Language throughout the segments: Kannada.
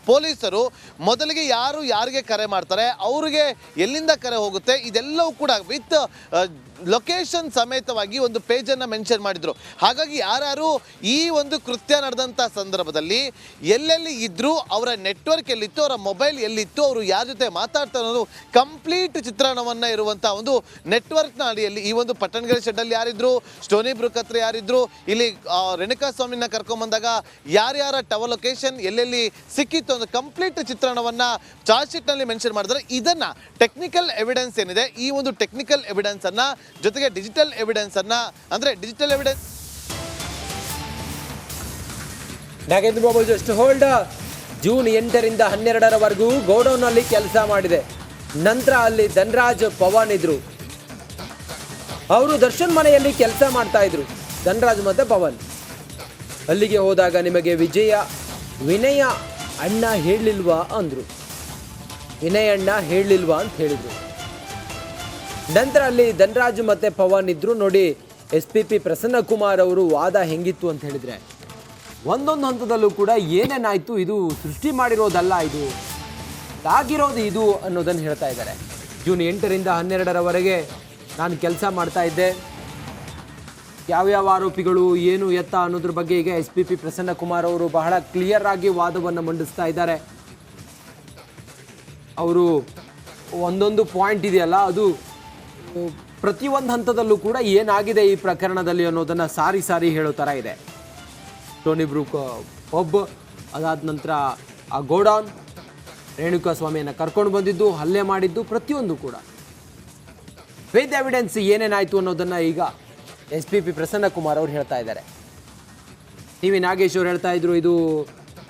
ಪೊಲೀಸರು ಮೊದಲಿಗೆ ಯಾರಿಗೆ ಕರೆ ಮಾಡ್ತಾರೆ, ಅವರಿಗೆ ಎಲ್ಲಿಂದ ಕರೆ ಹೋಗುತ್ತೆ, ಇದೆಲ್ಲವೂ ಕೂಡ ವಿತ್ ಲೊಕೇಶನ್ ಸಮೇತವಾಗಿ ಒಂದು ಪೇಜನ್ನು ಮೆನ್ಷನ್ ಮಾಡಿದರು. ಹಾಗಾಗಿ ಯಾರ್ಯಾರು ಈ ಒಂದು ಕೃತ್ಯ ನಡೆದಂಥ ಸಂದರ್ಭದಲ್ಲಿ ಎಲ್ಲೆಲ್ಲಿ ಇದ್ದರು, ಅವರ ನೆಟ್ವರ್ಕ್ ಎಲ್ಲಿತ್ತು, ಅವರ ಮೊಬೈಲ್ ಎಲ್ಲಿತ್ತು, ಅವರು ಯಾರ ಜೊತೆ ಮಾತಾಡ್ತಾ ಅನ್ನೋದು ಕಂಪ್ಲೀಟ್ ಚಿತ್ರಣವನ್ನು ಇರುವಂಥ ಒಂದು ನೆಟ್ವರ್ಕ್ನ ಅಡಿಯಲ್ಲಿ ಈ ಒಂದು ಪಟ್ಟಣಗೆರೆ ಶೆಡ್ಡಲ್ಲಿ ಯಾರಿದ್ರು, ಸ್ಟೋನಿ ಬ್ರೂಕ್ ಹತ್ರ ಯಾರಿದ್ರು, ಇಲ್ಲಿ ರೇಣುಕಾ ಸ್ವಾಮಿನ ಕರ್ಕೊಂಬಂದಾಗ ಯಾರ್ಯಾರ ಟವರ್ ಲೊಕೇಶನ್ ಎಲ್ಲೆಲ್ಲಿ ಸಿಕ್ಕಿತ್ತು ಅನ್ನೋ ಕಂಪ್ಲೀಟ್ ಚಿತ್ರಣವನ್ನು ಚಾರ್ಜ್ ಶೀಟ್ನಲ್ಲಿ ಮೆನ್ಷನ್ ಮಾಡಿದ್ರೆ ಇದನ್ನು ಟೆಕ್ನಿಕಲ್ ಎವಿಡೆನ್ಸ್ ಏನಿದೆ, ಈ ಒಂದು ಟೆಕ್ನಿಕಲ್ ಎವಿಡೆನ್ಸನ್ನು ಜೊತೆಗೆ digital evidence Nagendra Babu just hold. June 8ರಿಂದ 12ರವರೆಗೂ ಗೋಡೌನ್ ನಲ್ಲಿ ಕೆಲಸ ಮಾಡಿದೆ. ನಂತರ ಅಲ್ಲಿ ಧನರಾಜ್ ಪವನ್ ಇದ್ರು. ಅವರು ದರ್ಶನ್ ಮನೆಯಲ್ಲಿ ಕೆಲಸ ಮಾಡ್ತಾ ಇದ್ರು, ಧನರಾಜ್ ಮತ್ತೆ ಪವನ್. ಅಲ್ಲಿಗೆ ಹೋದಾಗ ನಿಮಗೆ ವಿನಯ ಅಣ್ಣ ಹೇಳಲಿಲ್ವಾ ಅಂದ್ರು. ವಿನಯ್ ಅಣ್ಣ ಹೇಳಲಿಲ್ವಾ ಅಂತ ಹೇಳಿದ್ರು. ನಂತರ ಅಲ್ಲಿ ಧನರಾಜ್ ಮತ್ತೆ ಪವನ್ ಇದ್ರು. ನೋಡಿ SPP ಪ್ರಸನ್ನಕುಮಾರ್ ಅವರು ವಾದ ಹೆಂಗಿತ್ತು ಅಂತ ಹೇಳಿದ್ರೆ, ಒಂದೊಂದು ಹಂತದಲ್ಲೂ ಕೂಡ ಏನೇನಾಯ್ತು ಇದು ಸೃಷ್ಟಿ ಮಾಡಿರೋದಲ್ಲ, ಇದು ಆಗಿರೋದು ಇದು ಅನ್ನೋದನ್ನು ಹೇಳ್ತಾ ಇದ್ದಾರೆ. ಜೂನ್ 8ರಿಂದ 12ರವರೆಗೆ ನಾನು ಕೆಲಸ ಮಾಡ್ತಾ ಇದ್ದೆ, ಯಾವ್ಯಾವ ಆರೋಪಿಗಳು ಏನು ಎತ್ತ ಅನ್ನೋದ್ರ ಬಗ್ಗೆ ಈಗ SPP ಪ್ರಸನ್ನಕುಮಾರ್ ಅವರು ಬಹಳ ಕ್ಲಿಯರ್ ಆಗಿ ವಾದವನ್ನು ಮಂಡಿಸ್ತಾ ಇದ್ದಾರೆ. ಅವರು ಒಂದೊಂದು ಪಾಯಿಂಟ್ ಇದೆಯಲ್ಲ, ಅದು ಪ್ರತಿಯೊಂದು ಹಂತದಲ್ಲೂ ಕೂಡ ಏನಾಗಿದೆ ಈ ಪ್ರಕರಣದಲ್ಲಿ ಅನ್ನೋದನ್ನು ಸಾರಿ ಹೇಳೋ ಥರ ಇದೆ. ಟೋನಿ ಬ್ರೂಕ್ ಪಬ್, ಅದಾದ ನಂತರ ಆ ಗೋಡೌನ್, ರೇಣುಕಾ ಸ್ವಾಮಿಯನ್ನು ಕರ್ಕೊಂಡು ಬಂದಿದ್ದು, ಹಲ್ಲೆ ಮಾಡಿದ್ದು, ಪ್ರತಿಯೊಂದು ಕೂಡ ವಿತ್ ಎವಿಡೆನ್ಸ್ ಏನೇನಾಯಿತು ಅನ್ನೋದನ್ನು ಈಗ SPP ಪ್ರಸನ್ನಕುಮಾರ್ ಅವರು ಹೇಳ್ತಾ ಇದ್ದಾರೆ. TV ನಾಗೇಶ್ ಅವರು ಹೇಳ್ತಾ ಇದ್ರು, ಇದು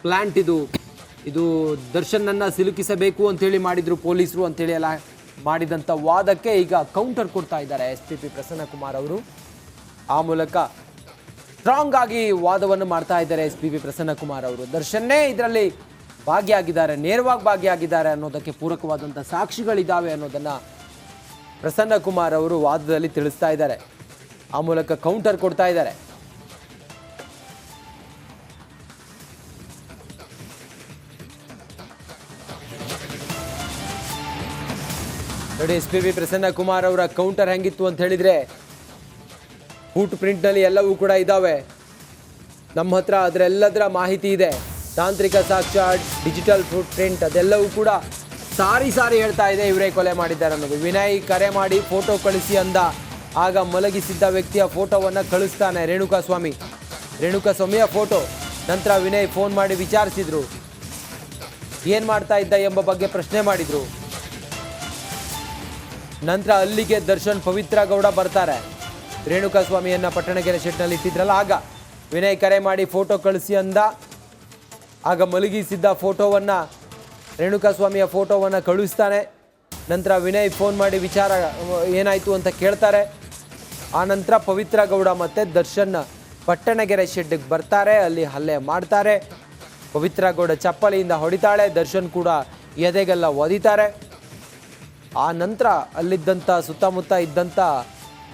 ಪ್ಲ್ಯಾಂಟ್, ಇದು ದರ್ಶನನ್ನು ಸಿಲುಕಿಸಬೇಕು ಅಂಥೇಳಿ ಮಾಡಿದ್ರು ಪೊಲೀಸರು ಅಂಥೇಳಿ ಎಲ್ಲ ಮಾಡಿದಂಥ ವಾದಕ್ಕೆ ಈಗ ಕೌಂಟರ್ ಕೊಡ್ತಾ ಇದ್ದಾರೆ SPP ಪ್ರಸನ್ನಕುಮಾರ್ ಅವರು. ಆ ಮೂಲಕ ಸ್ಟ್ರಾಂಗ್ ಆಗಿ ವಾದವನ್ನು ಮಾಡ್ತಾ ಇದ್ದಾರೆ SPP ಪ್ರಸನ್ನಕುಮಾರ್ ಅವರು. ದರ್ಶನ್ನೇ ಇದರಲ್ಲಿ ಭಾಗಿಯಾಗಿದ್ದಾರೆ, ನೇರವಾಗಿ ಭಾಗಿಯಾಗಿದ್ದಾರೆ ಅನ್ನೋದಕ್ಕೆ ಪೂರಕವಾದಂಥ ಸಾಕ್ಷಿಗಳಿದ್ದಾವೆ ಅನ್ನೋದನ್ನು ಪ್ರಸನ್ನಕುಮಾರ್ ಅವರು ವಾದದಲ್ಲಿ ತಿಳಿಸ್ತಾ ಇದ್ದಾರೆ. ಆ ಮೂಲಕ ಕೌಂಟರ್ ಕೊಡ್ತಾ ಇದ್ದಾರೆ. ನೋಡಿ SPP ಪ್ರಸನ್ನಕುಮಾರ್ ಅವರ ಕೌಂಟರ್ ಹೆಂಗಿತ್ತು ಅಂತ ಹೇಳಿದ್ರೆ, ಫುಟ್ ಪ್ರಿಂಟ್ನಲ್ಲಿ ಎಲ್ಲವೂ ಕೂಡ ಇದ್ದಾವೆ ನಮ್ಮ ಹತ್ರ, ಅದರೆಲ್ಲದರ ಮಾಹಿತಿ ಇದೆ. ತಾಂತ್ರಿಕ ಸಾಕ್ಷ್ಯ, ಡಿಜಿಟಲ್ ಫುಟ್ ಪ್ರಿಂಟ್, ಅದೆಲ್ಲವೂ ಕೂಡ ಸಾರಿ ಹೇಳ್ತಾ ಇದೆ ಇವರೇ ಕೊಲೆ ಮಾಡಿದ್ದಾರೆ ಅನ್ನೋದು. ವಿನಯ್ ಕರೆ ಮಾಡಿ ಫೋಟೋ ಕಳಿಸಿ ಅಂದ, ಆಗ ಮಲಗಿಸಿದ್ದ ವ್ಯಕ್ತಿಯ ಫೋಟೋವನ್ನು ಕಳಿಸ್ತಾನೆ ರೇಣುಕಾ ಸ್ವಾಮಿಯ ಫೋಟೋ. ನಂತರ ವಿನಯ್ ಫೋನ್ ಮಾಡಿ ವಿಚಾರಿಸಿದ್ರು, ಏನು ಮಾಡ್ತಾ ಇದ್ದ ಎಂಬ ಬಗ್ಗೆ ಪ್ರಶ್ನೆ ಮಾಡಿದ್ರು. ನಂತರ ಅಲ್ಲಿಗೆ ದರ್ಶನ್ ಪವಿತ್ರ ಗೌಡ ಬರ್ತಾರೆ. ರೇಣುಕಾ ಸ್ವಾಮಿಯನ್ನು ಪಟ್ಟಣಗೆರೆ ಶೆಡ್ನಲ್ಲಿ ಇಟ್ಟಿದ್ರಲ್ಲ, ಆಗ ವಿನಯ್ ಕರೆ ಮಾಡಿ ಫೋಟೋ ಕಳಿಸಿ ಅಂದ, ಆಗ ಮಲಗಿಸಿದ್ದ ಫೋಟೋವನ್ನು, ರೇಣುಕಾ ಸ್ವಾಮಿಯ ಫೋಟೋವನ್ನು ಕಳಿಸ್ತಾನೆ. ನಂತರ ವಿನಯ್ ಫೋನ್ ಮಾಡಿ ವಿಚಾರ ಏನಾಯಿತು ಅಂತ ಕೇಳ್ತಾರೆ. ಆ ನಂತರ ಪವಿತ್ರ ಗೌಡ ಮತ್ತು ದರ್ಶನ್ ಪಟ್ಟಣಗೆರೆ ಶೆಡ್ಗೆ ಬರ್ತಾರೆ, ಅಲ್ಲಿ ಹಲ್ಲೆ ಮಾಡ್ತಾರೆ. ಪವಿತ್ರ ಗೌಡ ಚಪ್ಪಲಿಯಿಂದ ಹೊಡಿತಾಳೆ, ದರ್ಶನ್ ಕೂಡ ಎದೆಗೆಲ್ಲ ಒದಿತಾರೆ. ಆ ನಂತರ ಅಲ್ಲಿದ್ದಂಥ ಸುತ್ತಮುತ್ತ ಇದ್ದಂಥ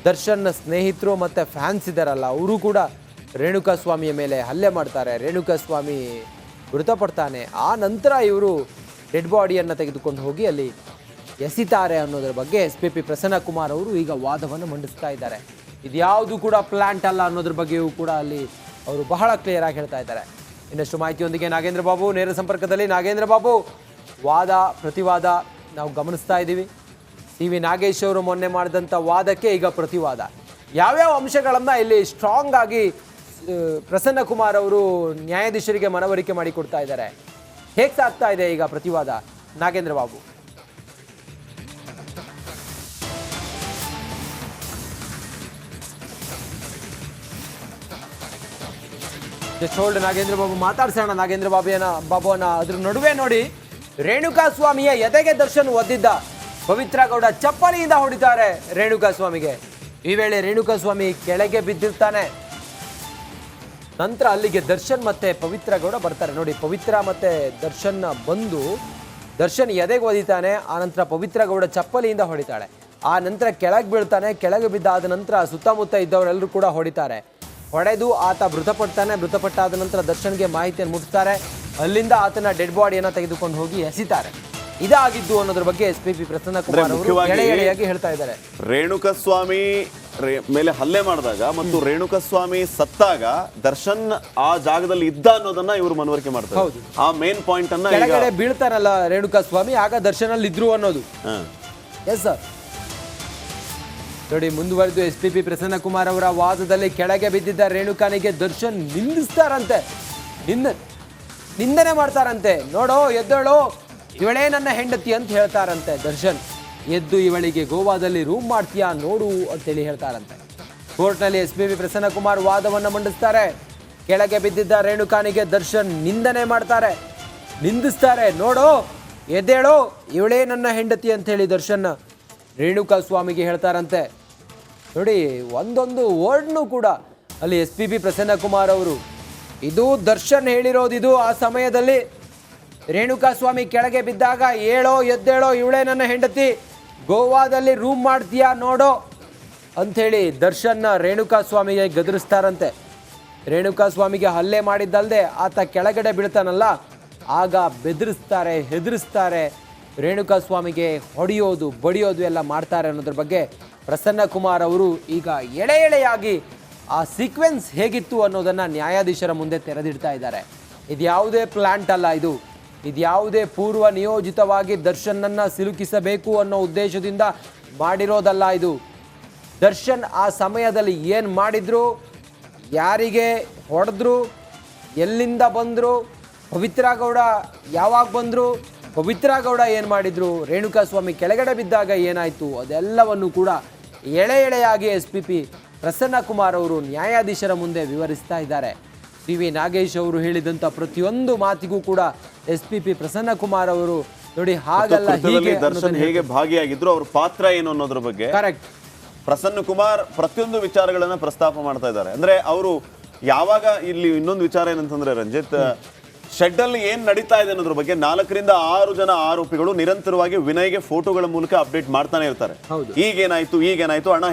ದರ್ಶನ್ ಸ್ನೇಹಿತರು ಮತ್ತು ಫ್ಯಾನ್ಸ್ ಇದ್ದಾರಲ್ಲ, ಅವರು ಕೂಡ ರೇಣುಕಾ ಸ್ವಾಮಿಯ ಮೇಲೆ ಹಲ್ಲೆ ಮಾಡ್ತಾರೆ. ರೇಣುಕಾ ಸ್ವಾಮಿ ಮೃತಪಡ್ತಾನೆ. ಆ ನಂತರ ಇವರು ಡೆಡ್ ಬಾಡಿಯನ್ನು ತೆಗೆದುಕೊಂಡು ಹೋಗಿ ಅಲ್ಲಿ ಎಸಿತಾರೆ ಅನ್ನೋದ್ರ ಬಗ್ಗೆ SPP ಪ್ರಸನ್ನಕುಮಾರ್ ಅವರು ಈಗ ವಾದವನ್ನು ಮಂಡಿಸ್ತಾ ಇದ್ದಾರೆ. ಇದ್ಯಾವುದು ಕೂಡ ಪ್ಲ್ಯಾಂಟ್ ಅಲ್ಲ ಅನ್ನೋದ್ರ ಬಗ್ಗೆಯೂ ಕೂಡ ಅಲ್ಲಿ ಅವರು ಬಹಳ ಕ್ಲಿಯರ್ ಆಗಿ ಹೇಳ್ತಾ ಇದ್ದಾರೆ. ಇನ್ನಷ್ಟು ಮಾಹಿತಿಯೊಂದಿಗೆ ನಾಗೇಂದ್ರ ಬಾಬು ನೇರ ಸಂಪರ್ಕದಲ್ಲಿ. ನಾಗೇಂದ್ರ ಬಾಬು, ವಾದ ಪ್ರತಿವಾದ ನಾವು ಗಮನಿಸ್ತಾ ಇದ್ದೀವಿ. TV ನಾಗೇಶ್ ಅವರು ಮೊನ್ನೆ ಮಾಡಿದಂಥ ವಾದಕ್ಕೆ ಈಗ ಪ್ರತಿವಾದ. ಯಾವ್ಯಾವ ಅಂಶಗಳನ್ನು ಇಲ್ಲಿ ಸ್ಟ್ರಾಂಗ್ ಆಗಿ ಪ್ರಸನ್ನಕುಮಾರ್ ಅವರು ನ್ಯಾಯಾಧೀಶರಿಗೆ ಮನವರಿಕೆ ಮಾಡಿಕೊಡ್ತಾ ಇದ್ದಾರೆ, ಹೇಗೆ ಸಾಗ್ತಾ ಇದೆ ಈಗ ಪ್ರತಿವಾದ ನಾಗೇಂದ್ರ ಬಾಬು? ಜಸ್ಟ್ ಹೋಲ್ಡ್ ನಾಗೇಂದ್ರ ಬಾಬು, ಮಾತಾಡ್ಸೋಣ ನಾಗೇಂದ್ರ ಬಾಬುವನ್ನ. ಅದ್ರ ನಡುವೆ ನೋಡಿ, ರೇಣುಕಾ ಸ್ವಾಮಿಯ ಎದೆಗೆ ದರ್ಶನ್ ಒದ್ದಿದ್ದ ಪವಿತ್ರ ಗೌಡ ಚಪ್ಪಲಿಯಿಂದ ಹೊಡಿತಾರೆ ರೇಣುಕಾ ಸ್ವಾಮಿಗೆ. ಈ ವೇಳೆ ರೇಣುಕಾ ಸ್ವಾಮಿ ಕೆಳಗೆ ಬಿದ್ದಿರ್ತಾನೆ. ನಂತರ ಅಲ್ಲಿಗೆ ದರ್ಶನ್ ಮತ್ತೆ ಪವಿತ್ರ ಗೌಡ ಬರ್ತಾರೆ. ನೋಡಿ, ಪವಿತ್ರ ಮತ್ತೆ ದರ್ಶನ್ ಬಂದು ದರ್ಶನ್ ಎದೆಗೆ ಒದಿತಾನೆ. ಆನಂತರ ಪವಿತ್ರ ಗೌಡ ಚಪ್ಪಲಿಯಿಂದ ಹೊಡಿತಾಳೆ. ಆ ನಂತರ ಕೆಳಗೆ ಬೀಳ್ತಾನೆ. ಕೆಳಗೆ ಬಿದ್ದಾದ ನಂತರ ಸುತ್ತಮುತ್ತ ಇದ್ದವರೆಲ್ಲರೂ ಕೂಡ ಹೊಡಿತಾರೆ. ಹೊಡೆದು ಆತ ಮೃತಪಡ್ತಾನೆ. ಮೃತಪಟ್ಟಾದ ನಂತರ ದರ್ಶನ್ಗೆ ಮಾಹಿತಿಯನ್ನು ಮುಟ್ಟಿಸ್ತಾರೆ. ಅಲ್ಲಿಂದ ಆತನ ಡೆಡ್ ಬಾಡಿಯನ್ನು ತೆಗೆದುಕೊಂಡು ಹೋಗಿ ಎಸಿತಾರೆ. ಇದಾಗಿದ್ದು ಅನ್ನೋದ್ರ ಬಗ್ಗೆ SP ಪ್ರಸನ್ನ ಕುಮಾರ್ ಅವರು ಎಳೆಯಾಗಿ ಹೇಳ್ತಾ ಇದ್ದಾರೆ. ರೇಣುಕಸ್ವಾಮಿ ಮೇಲೆ ಹಲ್ಲೆ ಮಾಡಿದಾಗ ಮತ್ತು ರೇಣುಕಸ್ವಾಮಿ ಸತ್ತಾಗ ದರ್ಶನ್ ಆ ಜಾಗದಲ್ಲಿ ಇದ್ದ ಅನ್ನೋದನ್ನ ಇವರು ಮನವರಿಕೆ ಮಾಡ್ತಾರೆ. ಆ ಮೇನ್ ಪಾಯಿಂಟ್ ಅನ್ನ ಕೆಳಗಡೆ ಬೀಳ್ತಾರಲ್ಲ ರೇಣುಕಸ್ವಾಮಿ, ಆಗ ದರ್ಶನ್ ಅಲ್ಲಿ ಇದ್ರು ಅನ್ನೋದು. ಎಸ್ ಸರ್, ನೋಡಿ ಮುಂದುವರೆದು SP ಪ್ರಸನ್ನ ಕುಮಾರ್ ಅವರ ವಾದದಲ್ಲಿ ಕೆಳಗೆ ಬಿದ್ದಿದ್ದ ರೇಣುಕಾನಿಗೆ ದರ್ಶನ್ ನಿಂದಿಸ್ತಾರಂತೆ, ನಿಂದನೆ ಮಾಡ್ತಾರಂತೆ. ನೋಡೋ ಎದ್ದೇಳೋ, ಇವಳೇ ನನ್ನ ಹೆಂಡತಿ ಅಂತ ಹೇಳ್ತಾರಂತೆ ದರ್ಶನ್. ಎದ್ದು ಇವಳಿಗೆ ಗೋವಾದಲ್ಲಿ ರೂಮ್ ಮಾಡ್ತೀಯಾ ನೋಡು ಅಂತೇಳಿ ಹೇಳ್ತಾರಂತೆ. ಕೋರ್ಟ್ನಲ್ಲಿ SP ಪ್ರಸನ್ನ ಕುಮಾರ್ ವಾದವನ್ನು ಮಂಡಿಸ್ತಾರೆ. ಕೆಳಗೆ ಬಿದ್ದಿದ್ದ ರೇಣುಕಾನಿಗೆ ದರ್ಶನ್ ನಿಂದನೆ ಮಾಡ್ತಾರೆ, ನಿಂದಿಸ್ತಾರೆ. ನೋಡೋ ಎದ್ದೇಳೋ, ಇವಳೇ ನನ್ನ ಹೆಂಡತಿ ಅಂತ ಹೇಳಿ ದರ್ಶನ್ ರೇಣುಕಾ ಸ್ವಾಮಿಗೆ ಹೇಳ್ತಾರಂತೆ. ನೋಡಿ, ಒಂದೊಂದು ವರ್ಡ್ನು ಕೂಡ ಅಲ್ಲಿ SP ಪ್ರಸನ್ನ ಕುಮಾರ್ ಅವರು, ಇದು ದರ್ಶನ್ ಹೇಳಿರೋದಿದು. ಆ ಸಮಯದಲ್ಲಿ ರೇಣುಕಾ ಸ್ವಾಮಿ ಕೆಳಗೆ ಬಿದ್ದಾಗ ಏಳೋ ಎದ್ದೇಳೋ, ಇವಳೇ ನನ್ನ ಹೆಂಡತಿ, ಗೋವಾದಲ್ಲಿ ರೂಮ್ ಮಾಡ್ತೀಯಾ ನೋಡೋ ಅಂಥೇಳಿ ದರ್ಶನ್ನ ರೇಣುಕಾ ಸ್ವಾಮಿಗೆ ಗದರಿಸ್ತಾರಂತೆ. ರೇಣುಕಾ ಸ್ವಾಮಿಗೆ ಹಲ್ಲೆ ಮಾಡಿದ್ದಲ್ಲದೆ ಆತ ಕೆಳಗಡೆ ಬೀಳ್ತಾನಲ್ಲ, ಆಗ ಬೆದರಿಸ್ತಾರೆ, ಹೆದರಿಸ್ತಾರೆ. ರೇಣುಕಾ ಸ್ವಾಮಿಗೆ ಹೊಡೆಯೋದು ಬಡಿಯೋದು ಎಲ್ಲ ಮಾಡ್ತಾರೆ ಅನ್ನೋದ್ರ ಬಗ್ಗೆ ಪ್ರಸನ್ನ ಕುಮಾರ್ ಅವರು ಈಗ ಎಳೆಯಾಗಿ ಆ ಸೀಕ್ವೆನ್ಸ್ ಹೇಗಿತ್ತು ಅನ್ನೋದನ್ನು ನ್ಯಾಯಾಧೀಶರ ಮುಂದೆ ತೆರೆದಿಡ್ತಾ ಇದ್ದಾರೆ. ಇದ್ಯಾವುದೇ ಪ್ಲಾಂಟ್ ಅಲ್ಲ, ಇದ್ಯಾವುದೇ ಪೂರ್ವ ನಿಯೋಜಿತವಾಗಿ ದರ್ಶನ್ನನ್ನು ಸಿಲುಕಿಸಬೇಕು ಅನ್ನೋ ಉದ್ದೇಶದಿಂದ ಮಾಡಿರೋದಲ್ಲ. ಇದು ದರ್ಶನ್ ಆ ಸಮಯದಲ್ಲಿ ಏನು ಮಾಡಿದ್ರು, ಯಾರಿಗೆ ಹೊಡೆದ್ರು, ಎಲ್ಲಿಂದ ಬಂದರು, ಪವಿತ್ರ ಗೌಡ ಯಾವಾಗ ಬಂದರು, ಪವಿತ್ರ ಗೌಡ ಏನು ಮಾಡಿದ್ರು, ರೇಣುಕಾ ಸ್ವಾಮಿ ಕೆಳಗಡೆ ಬಿದ್ದಾಗ ಏನಾಯಿತು, ಅದೆಲ್ಲವನ್ನು ಕೂಡ ಎಳೆಯಾಗಿ SP ಪ್ರಸನ್ನ ಕುಮಾರ್ ಅವರು ನ್ಯಾಯಾಧೀಶರ ಮುಂದೆ ವಿವರಿಸ್ತಾ ಇದ್ದಾರೆ. TV ನಾಗೇಶ್ ಅವರು ಹೇಳಿದಂಥ ಪ್ರತಿಯೊಂದು ಮಾತಿಗೂ ಕೂಡ SP ಪ್ರಸನ್ನ ಕುಮಾರ್ ಅವರು ನೋಡಿ ಹಾಗಲ್ಲ ಹೀಗೆ ದರ್ಶನ್ ಹೇಗೆ ಭಾಗಿಯಾಗಿದ್ರು, ಅವ್ರ ಪಾತ್ರ ಏನು ಅನ್ನೋದ್ರ ಬಗ್ಗೆ ಕರೆಕ್ಟ್ ಪ್ರಸನ್ನ ಕುಮಾರ್ ಪ್ರತಿಯೊಂದು ವಿಚಾರಗಳನ್ನ ಪ್ರಸ್ತಾಪ ಮಾಡ್ತಾ ಇದ್ದಾರೆ. ಅಂದ್ರೆ ಅವರು ಯಾವಾಗ ಇಲ್ಲಿ ಇನ್ನೊಂದು ವಿಚಾರ ಏನಂತಂದ್ರೆ ರಂಜಿತ್, ಶೆಡ್ ಅಲ್ಲಿ ಏನ್ ನಡೀತಾ ಇದೆ ಅನ್ನೋದ್ರ ಬಗ್ಗೆ 4 ರಿಂದ 6 ಜನ ಆರೋಪಿಗಳು ನಿರಂತರವಾಗಿ ವಿನಯ್ಗೆ ಫೋಟೋಗಳ ಮೂಲಕ ಅಪ್ಡೇಟ್ ಮಾಡ್ತಾನೆ ಇರ್ತಾರೆ. ಈಗೇನಾಯ್ತು, ಅಣ್ಣ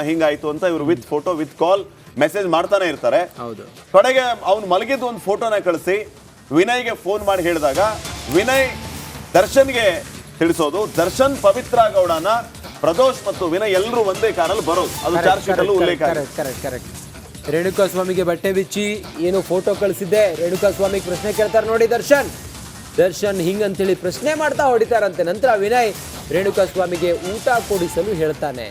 ಹಿಂಗಾಯ್ತು ಅಂತ ಇವರು with photo with call message ಮಾಡ್ತಾನೆ ಇರ್ತಾರೆ. ಕಡೆಗೆ ಅವ್ನು ಮಲಗಿದ್ದು ಒಂದು ಫೋಟೋನ ಕಳಿಸಿ ವಿನಯ್ಗೆ ಫೋನ್ ಮಾಡಿ ಹೇಳಿದಾಗ ವಿನಯ್ ದರ್ಶನ್ಗೆ ತಿಳಿಸೋದು, ದರ್ಶನ್ ಪವಿತ್ರ ಗೌಡನ ಪ್ರದೋಷ್ ಮತ್ತು ವಿನಯ್ ಎಲ್ಲರೂ ಒಂದೇ ಕಾರಲ್ಲಿ ಬರೋದು. ಅದು ಚಾರ್ಜ್ ಶೀಟ್ ಅಲ್ಲೂ ಉಲ್ಲೇಖ. ಕರೆಕ್ಟ್. ರೇಣುಕಾ ಸ್ವಾಮಿಗೆ ಬಟ್ಟೆ ಬಿಚ್ಚಿ ಏನು ಫೋಟೋ ಕಳಿಸಿದ್ದೆ, ರೇಣುಕಾ ಸ್ವಾಮಿಗೆ ಪ್ರಶ್ನೆ ಕೇಳ್ತಾರೆ ನೋಡಿ ದರ್ಶನ್ ಹಿಂಗಂತೇಳಿ ಪ್ರಶ್ನೆ ಮಾಡ್ತಾ ಹೊಡಿತಾರಂತೆ. ನಂತರ ವಿನಯ್ ರೇಣುಕಾ ಸ್ವಾಮಿಗೆ ಊಟ ಕೊಡಿಸಲು ಹೇಳ್ತಾನೆ.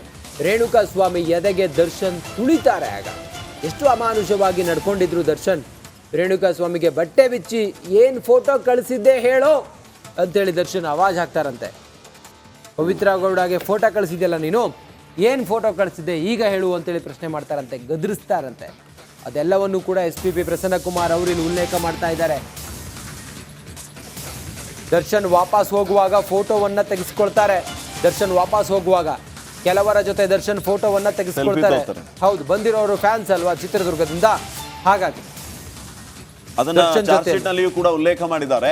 ರೇಣುಕಾ ಸ್ವಾಮಿ ಎದೆಗೆ ದರ್ಶನ್ ತುಳಿತಾರೆ. ಆಗ ಎಷ್ಟು ಅಮಾನುಷವಾಗಿ ನಡ್ಕೊಂಡಿದ್ರು ದರ್ಶನ್. ರೇಣುಕಾ ಸ್ವಾಮಿಗೆ ಬಟ್ಟೆ ಬಿಚ್ಚಿ ಏನು ಫೋಟೋ ಕಳಿಸಿದ್ದೆ ಹೇಳೋ ಅಂತೇಳಿ ದರ್ಶನ್ ಆವಾಜ್ ಹಾಕ್ತಾರಂತೆ. ಪವಿತ್ರ ಗೌಡಗೆ ಫೋಟೋ ಕಳಿಸಿದ್ಯಲ್ಲ ನೀನು, ಏನು ಫೋಟೋ ಕಳಿಸಿದ್ದೆ ಈಗ ಹೇಳು ಅಂತೇಳಿ ಪ್ರಶ್ನೆ ಮಾಡ್ತಾರಂತೆ, ಗದರಿಸ್ತಾರಂತೆ. ಅದೆಲ್ಲವನ್ನು ಕೂಡ SP ಪ್ರಸನ್ನ ಕುಮಾರ್ ಅವರು ಇಲ್ಲಿ ಉಲ್ಲೇಖ ಮಾಡ್ತಾ ಇದ್ದಾರೆ. ದರ್ಶನ್ ವಾಪಸ್ ಹೋಗುವಾಗ ಫೋಟೋವನ್ನ ತೆಗೆಸ್ಕೊಳ್ತಾರೆ. ದರ್ಶನ್ ವಾಪಸ್ ಹೋಗುವಾಗ ಕೆಲವರ ಜೊತೆ ದರ್ಶನ್ ಫೋಟೋವನ್ನ ತೆಗೆಸ್ಕೊಳ್ತಾರೆ. ಹೌದು, ಬಂದಿರೋರು ಫ್ಯಾನ್ಸ್ ಅಲ್ವಾ ಚಿತ್ರದುರ್ಗದಿಂದ, ಹಾಗಾಗಿ ಅದನ್ನ ಚಾರ್ಜ್ ಶೀಟ್ ನಲ್ಲಿಯೂ ಕೂಡ ಉಲ್ಲೇಖ ಮಾಡಿದ್ದಾರೆ.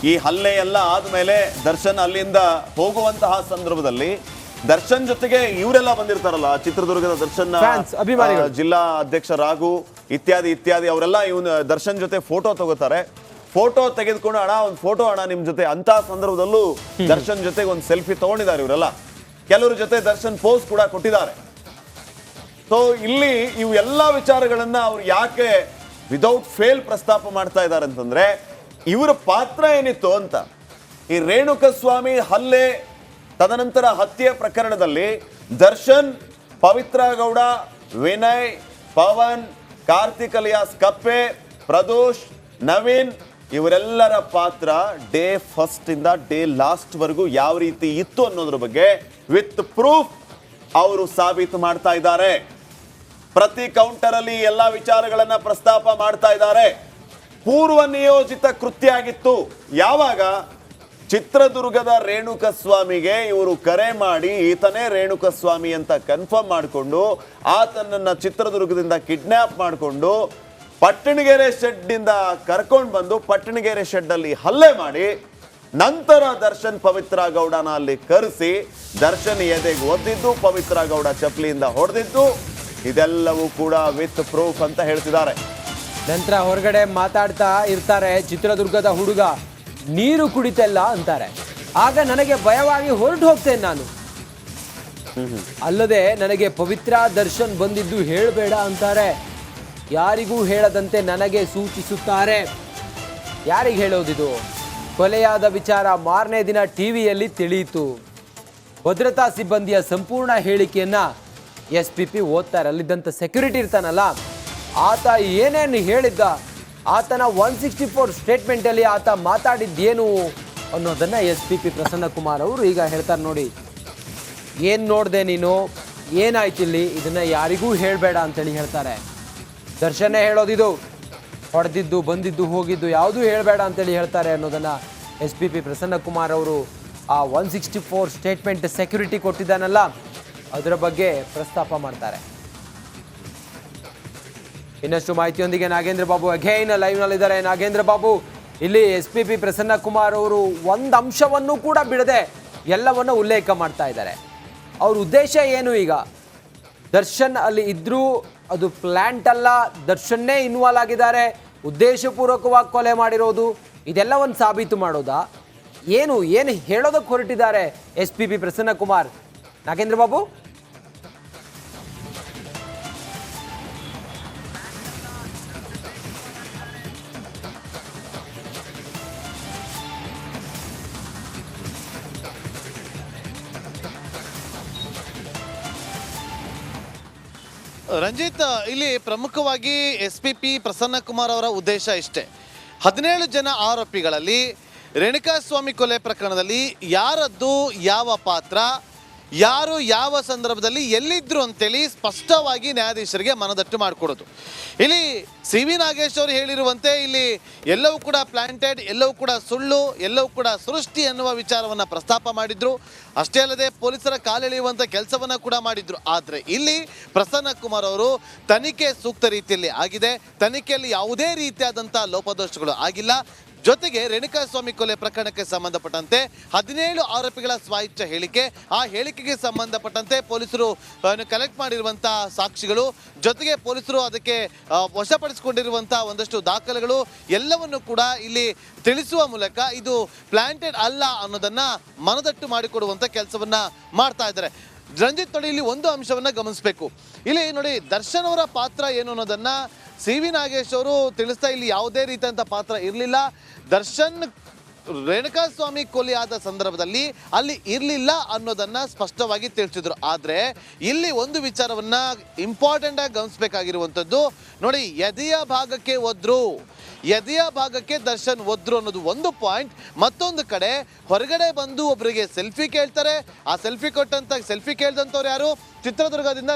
ಈ ಹಲ್ಲೆ ಎಲ್ಲ ಆದ್ಮೇಲೆ ದರ್ಶನ್ ಅಲ್ಲಿಂದ ಹೋಗುವಂತಹ ಸಂದರ್ಭದಲ್ಲಿ ದರ್ಶನ್ ಜೊತೆಗೆ ಇವರೆಲ್ಲ ಬಂದಿರ್ತಾರಲ್ಲ, ಚಿತ್ರದುರ್ಗದ ದರ್ಶನ್ ಜಿಲ್ಲಾ ಅಧ್ಯಕ್ಷ ರಾಘು ಇತ್ಯಾದಿ ಅವರೆಲ್ಲ ಇವನು ದರ್ಶನ್ ಜೊತೆ ಫೋಟೋ ತಗೋತಾರೆ. ಫೋಟೋ ತೆಗೆದುಕೊಂಡು ಒಂದು ಫೋಟೋ ನಿಮ್ ಜೊತೆ ಅಂತ ಸಂದರ್ಭದಲ್ಲೂ ದರ್ಶನ್ ಜೊತೆಗೆ ಒಂದು ಸೆಲ್ಫಿ ತಗೊಂಡಿದ್ದಾರೆ ಇವರೆಲ್ಲ. ಕೆಲವ್ರ ಜೊತೆ ದರ್ಶನ್ ಪೋಸ್ ಕೂಡ ಕೊಟ್ಟಿದ್ದಾರೆ. ಸೊ ಇಲ್ಲಿ ಇವು ಎಲ್ಲ ವಿಚಾರಗಳನ್ನ ಅವ್ರು ಯಾಕೆ ವಿದೌಟ್ ಫೇಲ್ ಪ್ರಸ್ತಾಪ ಮಾಡ್ತಾ ಇದ್ದಾರೆ ಅಂತಂದ್ರೆ ಇವರ ಪಾತ್ರ ಏನಿತ್ತು ಅಂತ. ಈ ರೇಣುಕಾ ಸ್ವಾಮಿ ಹಲ್ಲೆ ತದನಂತರ ಹತ್ಯೆ ಪ್ರಕರಣದಲ್ಲಿ ದರ್ಶನ್, ಪವಿತ್ರ ಗೌಡ, ವಿನಯ್, ಪವನ್, ಕಾರ್ತಿಕ್ ಅಲಿಯಾಸ್ ಕಪ್ಪೆ, ಪ್ರದೋಷ್, ನವೀನ್ ಇವರೆಲ್ಲರ ಪಾತ್ರ ಡೇ ಫಸ್ಟ್ ಇಂದ ಡೇ ಲಾಸ್ಟ್ ವರೆಗೂ ಯಾವ ರೀತಿ ಇತ್ತು ಅನ್ನೋದ್ರ ಬಗ್ಗೆ ವಿತ್ ಪ್ರೂಫ್ ಅವರು ಸಾಬೀತು ಮಾಡ್ತಾ ಇದ್ದಾರೆ. ಪ್ರತಿ ಕೌಂಟರ್ ಅಲ್ಲಿ ಎಲ್ಲಾ ವಿಚಾರಗಳನ್ನ ಪ್ರಸ್ತಾಪ ಮಾಡ್ತಾ ಇದ್ದಾರೆ. ಪೂರ್ವ ನಿಯೋಜಿತ ಕೃತ್ಯ ಆಗಿತ್ತು. ಯಾವಾಗ ಚಿತ್ರದುರ್ಗದ ರೇಣುಕಾ ಸ್ವಾಮಿಗೆ ಇವರು ಕರೆ ಮಾಡಿ ಈತನೇ ರೇಣುಕಾ ಸ್ವಾಮಿ ಅಂತ ಕನ್ಫರ್ಮ್ ಮಾಡಿಕೊಂಡು ಆತನನ್ನ ಚಿತ್ರದುರ್ಗದಿಂದ ಕಿಡ್ನಾಪ್ ಮಾಡಿಕೊಂಡು ಪಟ್ಟಣಗೆರೆ ಶೆಡ್ ಇಂದ ಕರ್ಕೊಂಡು ಬಂದು ಪಟ್ಟಣಗೆರೆ ಶೆಡ್ ಅಲ್ಲಿ ಹಲ್ಲೆ ಮಾಡಿ ನಂತರ ದರ್ಶನ್ ಪವಿತ್ರ ಗೌಡನ ಅಲ್ಲಿ ಕರೆಸಿ ದರ್ಶನ್ ಎದೆಗೆ ಒದ್ದಿದ್ದು, ಪವಿತ್ರ ಗೌಡ ಚಪ್ಪಲಿಯಿಂದ ಹೊಡೆದಿದ್ದು, ಇದೆಲ್ಲವೂ ಕೂಡ ವಿತ್ ಪ್ರೂಫ್ ಅಂತ ಹೇಳ್ತಿದ್ದಾರೆ. ನಂತರ ಹೊರಗಡೆ ಮಾತಾಡ್ತಾ ಇರ್ತಾರೆ ಚಿತ್ರದುರ್ಗದ ಹುಡುಗ ನೀರು ಕುಡಿತಲ್ಲ ಅಂತಾರೆ. ಆಗ ನನಗೆ ಭಯವಾಗಿ ಹೊರಟು ಹೋಗ್ತೇನೆ ನಾನು. ಅಲ್ಲದೆ ನನಗೆ ಪವಿತ್ರ ದರ್ಶನ್ ಬಂದಿದ್ದು ಹೇಳಬೇಡ ಅಂತಾರೆ. ಯಾರಿಗೂ ಹೇಳದಂತೆ ನನಗೆ ಸೂಚಿಸುತ್ತಾರೆ. ಯಾರಿಗೆ ಹೇಳೋದಿದು? ಕೊಲೆಯಾದ ವಿಚಾರ ಮಾರನೇ ದಿನ ಟಿವಿಯಲ್ಲಿ ತಿಳಿಯಿತು. ಭದ್ರತಾ ಸಿಬ್ಬಂದಿಯ ಸಂಪೂರ್ಣ ಹೇಳಿಕೆಯನ್ನ SPP ಓದ್ತಾರೆ. ಅಲ್ಲಿದ್ದಂಥ ಸೆಕ್ಯೂರಿಟಿ ಇರ್ತಾನಲ್ಲ, ಆತ ಏನೇನು ಹೇಳಿದ್ದ, ಆತನ 164 ಸ್ಟೇಟ್ಮೆಂಟಲ್ಲಿ ಆತ ಮಾತಾಡಿದ್ದೇನು ಅನ್ನೋದನ್ನ SPP ಪ್ರಸನ್ನ ಕುಮಾರ್ ಅವರು ಈಗ ಹೇಳ್ತಾರೆ. ನೋಡಿ, ಏನು ನೋಡಿದೆ ನೀನು, ಏನಾಯ್ತು ಇಲ್ಲಿ, ಇದನ್ನ ಯಾರಿಗೂ ಹೇಳಬೇಡ ಅಂತೇಳಿ ಹೇಳ್ತಾರೆ. ದರ್ಶನೇ ಹೇಳೋದಿದು, ಹೊಡೆದಿದ್ದು ಬಂದಿದ್ದು ಹೋಗಿದ್ದು ಯಾವುದೂ ಹೇಳಬೇಡ ಅಂತೇಳಿ ಹೇಳ್ತಾರೆ ಅನ್ನೋದನ್ನ SPP ಪ್ರಸನ್ನ ಕುಮಾರ್ ಅವರು ಆ 164 ಸ್ಟೇಟ್ಮೆಂಟ್ ಸೆಕ್ಯೂರಿಟಿ ಕೊಟ್ಟಿದ್ದಾನಲ್ಲ ಅದರ ಬಗ್ಗೆ ಪ್ರಸ್ತಾಪ ಮಾಡ್ತಾರೆ. ಇನ್ನಷ್ಟು ಮಾಹಿತಿಯೊಂದಿಗೆ ನಾಗೇಂದ್ರ ಬಾಬು ಅಗೈನ್ ಲೈವ್ನಲ್ಲಿದ್ದಾರೆ. ನಾಗೇಂದ್ರ ಬಾಬು, ಇಲ್ಲಿ SPP ಪ್ರಸನ್ನ ಕುಮಾರ್ ಅವರು ಒಂದು ಅಂಶವನ್ನು ಕೂಡ ಬಿಡದೆ ಎಲ್ಲವನ್ನ ಉಲ್ಲೇಖ ಮಾಡ್ತಾ ಇದ್ದಾರೆ. ಅವ್ರ ಉದ್ದೇಶ ಏನು? ಈಗ ದರ್ಶನ್ ಅಲ್ಲಿ ಇದ್ರೂ ಅದು ಪ್ಲಾಂಟ್ ಅಲ್ಲ, ದರ್ಶನ್ನೇ ಇನ್ವಾಲ್ವ್ ಆಗಿದ್ದಾರೆ, ಉದ್ದೇಶಪೂರ್ವಕವಾಗಿ ಕೊಲೆ ಮಾಡಿರೋದು, ಇದೆಲ್ಲವನ್ನು ಸಾಬೀತು ಮಾಡೋದಾ? ಏನು ಹೇಳೋದಕ್ಕೆ ಹೊರಟಿದ್ದಾರೆ SPP ಪ್ರಸನ್ನ ಕುಮಾರ್? ನಾಗೇಂದ್ರ ಬಾಬು, ರಂಜಿತ್, ಇಲ್ಲಿ ಪ್ರಮುಖವಾಗಿ SPP ಪ್ರಸನ್ನ ಕುಮಾರ್ ಅವರ ಉದ್ದೇಶ ಇಷ್ಟೇ. 17 ಜನ ಆರೋಪಿಗಳಲ್ಲಿ ರೇಣುಕಾಸ್ವಾಮಿ ಕೊಲೆ ಪ್ರಕರಣದಲ್ಲಿ ಯಾರದ್ದು ಯಾವ ಪಾತ್ರ, ಯಾರು ಯಾವ ಸಂದರ್ಭದಲ್ಲಿ ಎಲ್ಲಿದ್ರು ಅಂತೇಳಿ ಸ್ಪಷ್ಟವಾಗಿ ನ್ಯಾಯಾಧೀಶರಿಗೆ ಮನದಟ್ಟು ಮಾಡಿಕೊಡೋದು. ಇಲ್ಲಿ CV ನಾಗೇಶ್ ಅವರು ಹೇಳಿರುವಂತೆ ಇಲ್ಲಿ ಎಲ್ಲವೂ ಕೂಡ ಪ್ಲಾಂಟೆಡ್, ಎಲ್ಲವೂ ಕೂಡ ಸುಳ್ಳು, ಎಲ್ಲವೂ ಕೂಡ ಸೃಷ್ಟಿ ಎನ್ನುವ ವಿಚಾರವನ್ನು ಪ್ರಸ್ತಾಪ ಮಾಡಿದ್ರು. ಅಷ್ಟೇ ಅಲ್ಲದೆ ಪೊಲೀಸರ ಕಾಲೆಳೆಯುವಂಥ ಕೆಲಸವನ್ನು ಕೂಡ ಮಾಡಿದ್ರು. ಆದರೆ ಇಲ್ಲಿ ಪ್ರಸನ್ನ ಕುಮಾರ್ ಅವರು ತನಿಖೆ ಸೂಕ್ತ ರೀತಿಯಲ್ಲಿ ಆಗಿದೆ, ತನಿಖೆಯಲ್ಲಿ ಯಾವುದೇ ರೀತಿಯಾದಂಥ ಲೋಪದೋಷಗಳು ಆಗಿಲ್ಲ. ಜೊತೆಗೆ ರೇಣುಕಾಸ್ವಾಮಿ ಕೊಲೆ ಪ್ರಕರಣಕ್ಕೆ ಸಂಬಂಧಪಟ್ಟಂತೆ 17 ಆರೋಪಿಗಳ ಸ್ವಾಯಿಚ್ಛ ಹೇಳಿಕೆ, ಆ ಹೇಳಿಕೆಗೆ ಸಂಬಂಧಪಟ್ಟಂತೆ ಪೊಲೀಸರು ಕಲೆಕ್ಟ್ ಮಾಡಿರುವಂಥ ಸಾಕ್ಷಿಗಳು, ಜೊತೆಗೆ ಪೊಲೀಸರು ಅದಕ್ಕೆ ವಶಪಡಿಸಿಕೊಂಡಿರುವಂಥ ಒಂದಷ್ಟು ದಾಖಲೆಗಳು ಎಲ್ಲವನ್ನು ಕೂಡ ಇಲ್ಲಿ ತಿಳಿಸುವ ಮೂಲಕ ಇದು ಪ್ಲಾಂಟೆಡ್ ಅಲ್ಲ ಅನ್ನೋದನ್ನ ಮನದಟ್ಟು ಮಾಡಿಕೊಡುವಂಥ ಕೆಲಸವನ್ನ ಮಾಡ್ತಾ ಇದ್ದಾರೆ. ರಂಜಿತ್, ನೋಡಿ, ಇಲ್ಲಿ ಒಂದು ಅಂಶವನ್ನ ಗಮನಿಸಬೇಕು. ಇಲ್ಲಿ ನೋಡಿ, ದರ್ಶನ್ ಅವರ ಪಾತ್ರ ಏನು ಅನ್ನೋದನ್ನ CV ನಾಗೇಶ್ ಅವರು ತಿಳಿಸ್ತಾ, ಇಲ್ಲಿ ಯಾವುದೇ ರೀತಿಯಂಥ ಪಾತ್ರ ಇರಲಿಲ್ಲ. ದರ್ಶನ್ ರೇಣುಕಾಸ್ವಾಮಿ ಕೊಲೆಯಾದ ಸಂದರ್ಭದಲ್ಲಿ ಅಲ್ಲಿ ಇರಲಿಲ್ಲ ಅನ್ನೋದನ್ನ ಸ್ಪಷ್ಟವಾಗಿ ತಿಳಿಸಿದ್ರು. ಆದರೆ ಇಲ್ಲಿ ಒಂದು ವಿಚಾರವನ್ನ ಇಂಪಾರ್ಟೆಂಟ್ ಆಗಿ ಗಮನಿಸಬೇಕಾಗಿರುವಂಥದ್ದು, ನೋಡಿ, ಎದೆಯ ಭಾಗಕ್ಕೆ ದರ್ಶನ್ ಒದ್ರು ಅನ್ನೋದು ಒಂದು ಪಾಯಿಂಟ್. ಮತ್ತೊಂದು ಕಡೆ ಹೊರಗಡೆ ಬಂದು ಒಬ್ಬರಿಗೆ ಸೆಲ್ಫಿ ಕೇಳ್ತಾರೆ. ಆ ಸೆಲ್ಫಿ ಕೇಳಿದಂಥವ್ರು ಯಾರು? ಚಿತ್ರದುರ್ಗದಿಂದ